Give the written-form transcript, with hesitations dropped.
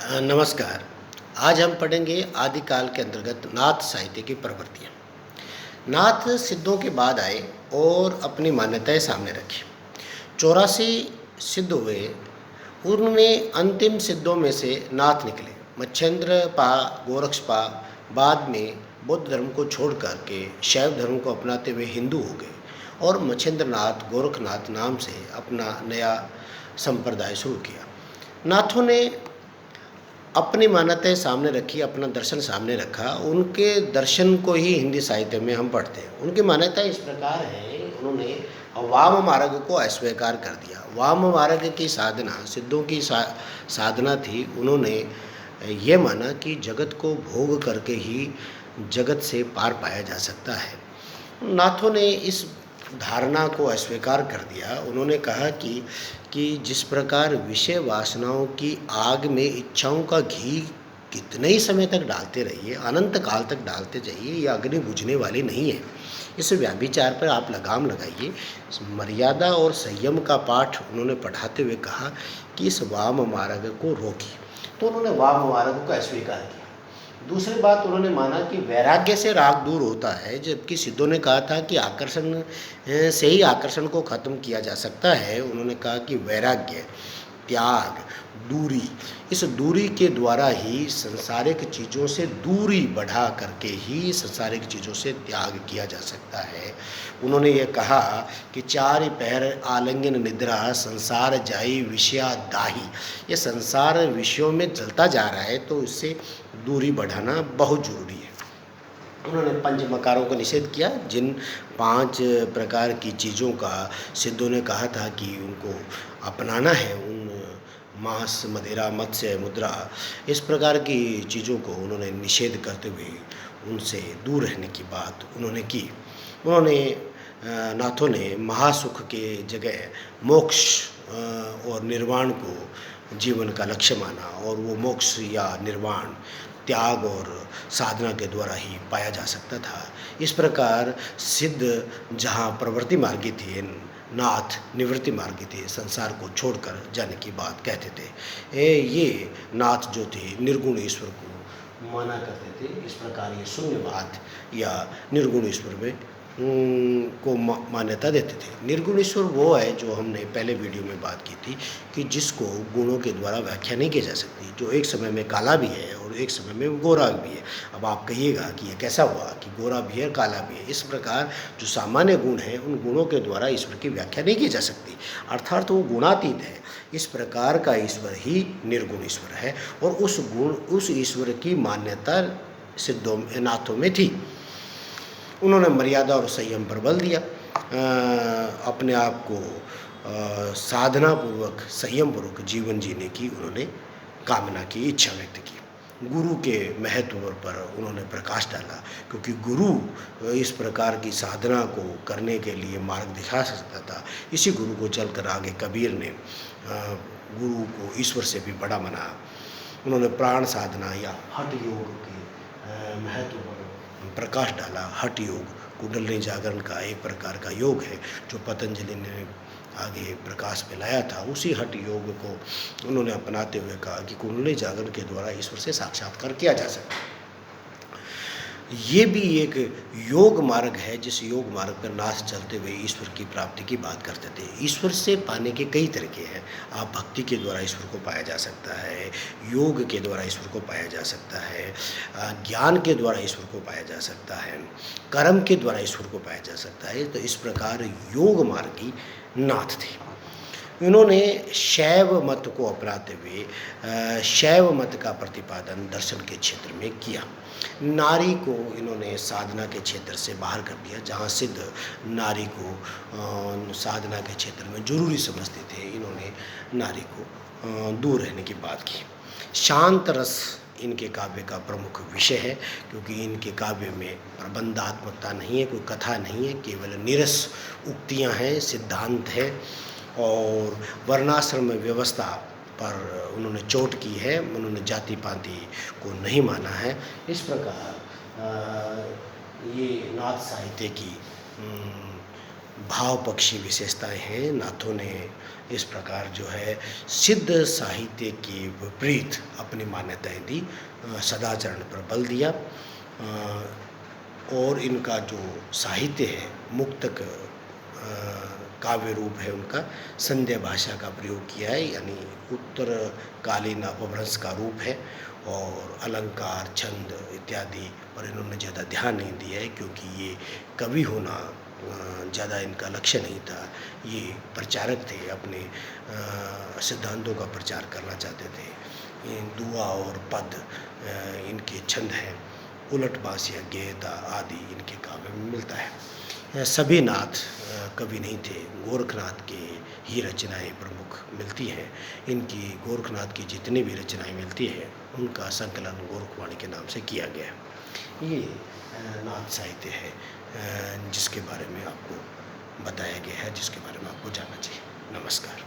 नमस्कार। आज हम पढ़ेंगे आदिकाल के अंतर्गत नाथ साहित्य की प्रवृत्तियाँ। नाथ सिद्धों के बाद आए और अपनी मान्यताएं सामने रखी। 84 सिद्ध हुए, उनमें अंतिम सिद्धों में से नाथ निकले। मच्छेंद्रपा, गोरक्षपा बाद में बौद्ध धर्म को छोड़ कर के शैव धर्म को अपनाते हुए हिंदू हो गए और मच्छेंद्रनाथ गोरखनाथ नाम से अपना नया संप्रदाय शुरू किया। नाथों ने अपनी मान्यताएं सामने रखी, अपना दर्शन सामने रखा। उनके दर्शन को ही हिंदी साहित्य में हम पढ़ते हैं। उनकी मान्यताएं इस प्रकार है, उन्होंने वाम मार्ग को अस्वीकार कर दिया। वाम मार्ग की साधना सिद्धों की साधना थी। उन्होंने ये माना कि जगत को भोग करके ही जगत से पार पाया जा सकता है। नाथों ने इस धारणा को अस्वीकार कर दिया। उन्होंने कहा कि जिस प्रकार विषय वासनाओं की आग में इच्छाओं का घी कितने ही समय तक डालते रहिए, अनंत काल तक डालते जाइए, यह अग्नि बुझने वाली नहीं है। इस व्याभिचार पर आप लगाम लगाइए। मर्यादा और संयम का पाठ उन्होंने पढ़ाते हुए कहा कि इस वाम मार्ग को रोकिए। तो उन्होंने वाम मार्ग को अस्वीकार किया। दूसरी बात, उन्होंने माना कि वैराग्य से राग दूर होता है, जबकि सिद्धों ने कहा था कि आकर्षण से ही आकर्षण को खत्म किया जा सकता है। उन्होंने कहा कि वैराग्य, त्याग, दूरी, इस दूरी के द्वारा ही संसारिक चीज़ों से दूरी बढ़ा करके ही संसारिक चीज़ों से त्याग किया जा सकता है। उन्होंने ये कहा कि चारि पहर आलिंगन निद्रा, संसार जाई विषया दाही। ये संसार विषयों में जलता जा रहा है, तो इससे दूरी बढ़ाना बहुत ज़रूरी है। उन्होंने पंच मकारों का निषेध किया। जिन 5 प्रकार की चीज़ों का सिद्धों ने कहा था कि उनको अपनाना है, उन मांस, मदिरा, मत्स्य, मुद्रा, इस प्रकार की चीज़ों को उन्होंने निषेध करते हुए उनसे दूर रहने की बात उन्होंने की। उन्होंने नाथों ने महासुख के जगह मोक्ष और निर्वाण को जीवन का लक्ष्य माना, और वो मोक्ष या निर्वाण त्याग और साधना के द्वारा ही पाया जा सकता था। इस प्रकार सिद्ध जहाँ प्रवृत्ति मार्गी थे, नाथ निवृत्ति मार्गी थे, संसार को छोड़कर जाने की बात कहते थे। ये नाथ जो थे निर्गुण ईश्वर को माना करते थे। इस प्रकार ये शून्यवाद या निर्गुण ईश्वर में को मान्यता देते थे। निर्गुण ईश्वर वो है जो हमने पहले वीडियो में बात की थी कि जिसको गुणों के द्वारा व्याख्या नहीं की जा सकती, जो एक समय में काला भी है और एक समय में गोरा भी है। अब आप कहिएगा कि ये कैसा हुआ कि गोरा भी है काला भी है। इस प्रकार जो सामान्य गुण हैं, उन गुणों के द्वारा ईश्वर की व्याख्या नहीं की जा सकती, अर्थात वो गुणातीत है। इस प्रकार का ईश्वर ही निर्गुण ईश्वर है, और उस ईश्वर की मान्यता सिद्धों नाथों में थी। उन्होंने मर्यादा और संयम पर बल दिया। अपने आप को साधना पूर्वक, संयम पूर्वक जीवन जीने की उन्होंने कामना की, इच्छा व्यक्त की। गुरु के महत्व पर उन्होंने प्रकाश डाला, क्योंकि गुरु इस प्रकार की साधना को करने के लिए मार्ग दिखा सकता था। इसी गुरु को चलकर आगे कबीर ने गुरु को ईश्वर से भी बड़ा माना। उन्होंने प्राण साधना या हठ योग के महत्व पर प्रकाश डाला। हठ योग कुंडलिनी जागरण का एक प्रकार का योग है, जो पतंजलि ने आगे प्रकाश में लाया था। उसी हठ योग को उन्होंने अपनाते हुए कहा कि कुंडलिनी जागरण के द्वारा ईश्वर से साक्षात्कार किया जा सकता है। ये भी एक योग मार्ग है, जिस योग मार्ग पर नाथ चलते हुए ईश्वर की प्राप्ति की बात करते थे। ईश्वर से पाने के कई तरीके हैं। आप भक्ति के द्वारा ईश्वर को पाया जा सकता है, योग के द्वारा ईश्वर को पाया जा सकता है, ज्ञान के द्वारा ईश्वर को पाया जा सकता है, कर्म के द्वारा ईश्वर को पाया जा सकता है। तो इस प्रकार योग मार्गी नाथ थे। इन्होंने शैव मत को अपनाते हुए शैव मत का प्रतिपादन दर्शन के क्षेत्र में किया। नारी को इन्होंने साधना के क्षेत्र से बाहर कर दिया। जहाँ सिद्ध नारी को साधना के क्षेत्र में जरूरी समझते थे, इन्होंने नारी को दूर रहने की बात की। शांत रस इनके काव्य का प्रमुख विषय है, क्योंकि इनके काव्य में प्रबंधात्मकता नहीं है, कोई कथा नहीं है, केवल निरस उक्तियाँ हैं, सिद्धांत है, और वर्णाश्रम व्यवस्था पर उन्होंने चोट की है। उन्होंने जाति पाति को नहीं माना है। इस प्रकार ये नाथ साहित्य की भावपक्षी विशेषताएं हैं। नाथों ने इस प्रकार जो है सिद्ध साहित्य के विपरीत अपनी मान्यताएं दी, सदाचरण पर बल दिया, और इनका जो साहित्य है मुक्तक काव्य रूप है उनका, संध्या भाषा का प्रयोग किया है, यानी उत्तरकालीन अपभ्रंश का रूप है, और अलंकार छंद इत्यादि पर इन्होंने ज़्यादा ध्यान नहीं दिया है, क्योंकि ये कवि होना ज़्यादा इनका लक्ष्य नहीं था। ये प्रचारक थे, अपने सिद्धांतों का प्रचार करना चाहते थे। दुआ और पद इनके छंद हैं, उलट बाँस या गेयता आदि इनके काव्य में मिलता है। सभी नाथ कवि नहीं थे, गोरखनाथ के ही रचनाएं प्रमुख मिलती हैं। इनकी गोरखनाथ की जितनी भी रचनाएं मिलती हैं उनका संकलन गोरखवाणी के नाम से किया गया है। ये नाथ साहित्य है जिसके बारे में आपको बताया गया है, जिसके बारे में आपको जानना चाहिए। नमस्कार।